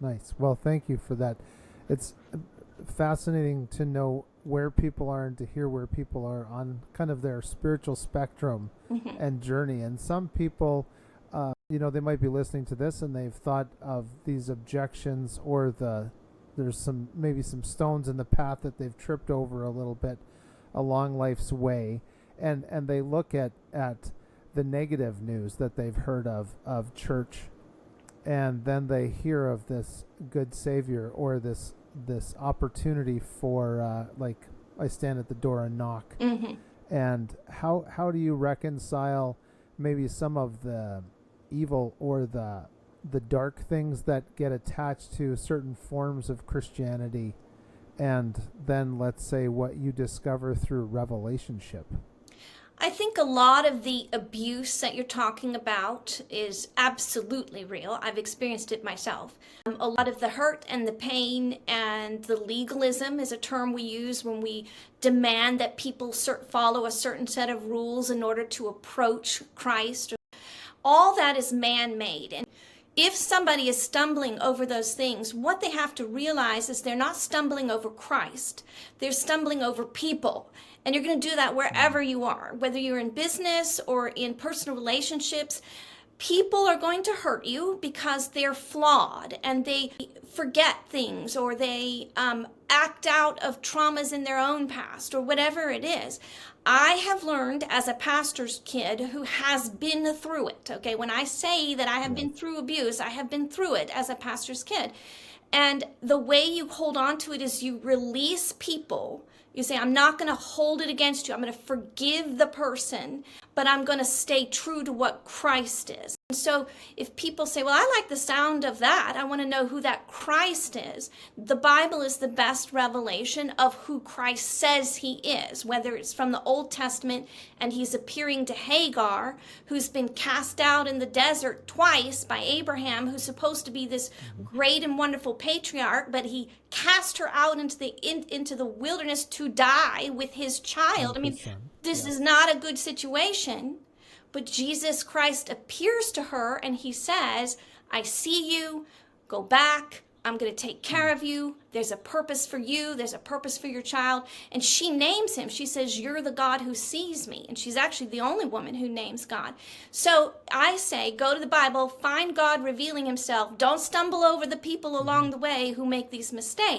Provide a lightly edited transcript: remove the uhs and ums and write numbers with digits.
Nice. Well, thank you for that. It's fascinating to know where people are and to hear where people are on kind of their spiritual spectrum Hmm. and journey. And some people, they might be listening to this and they've thought of these objections or there's some maybe some stones in the path that they've tripped over a little bit along life's way, and they look at the negative news that they've heard of church, and then they hear of this good savior or this opportunity for like I stand at the door and knock. Hmm. And how do you reconcile maybe some of the evil or the dark things that get attached to certain forms of Christianity, and then let's say what you discover through relationship? I think a lot of the abuse that you're talking about is absolutely real. I've experienced it myself. A lot of the hurt and the pain and the legalism is a term we use when we demand that people follow a certain set of rules in order to approach Christ. All that is man made. And if somebody is stumbling over those things, what they have to realize is they're not stumbling over Christ, they're stumbling over people. And you're going to do that Mm. wherever you are, whether you're in business or in personal relationships. People are going to hurt you because they're flawed and they forget things, or they act out of traumas in their own past, or whatever it is. I have learned as a pastor's kid who has been through it. Okay, when I say that I have Yes. been through abuse, I have been through it as a pastor's kid. And the way you hold on to it is you release people. You say, I'm not going to hold it against you. I'm going to forgive the person, but I'm going to stay true to what Christ is. And so if people say, well, I like the sound of that, I want to know who that Christ is. The Bible is the best revelation of who Christ says he is, whether it's from the Old Testament and he's appearing to Hagar, who's been cast out in the desert twice by Abraham, who's supposed to be this Mm-hmm. great and wonderful patriarch, but he cast her out into the wilderness to die with his child. With I mean, his son. this Yes. is not a good situation. But Jesus Christ appears to her and he says, I see you, go back. I'm going to take care Mm. of you. There's a purpose for you. There's a purpose for your child. And she names him. She says, you're the God who sees me. And she's actually the only woman who names God. So I say, go to the Bible, find God revealing himself. Don't stumble over the people Mm-hmm. along the way who make these mistakes.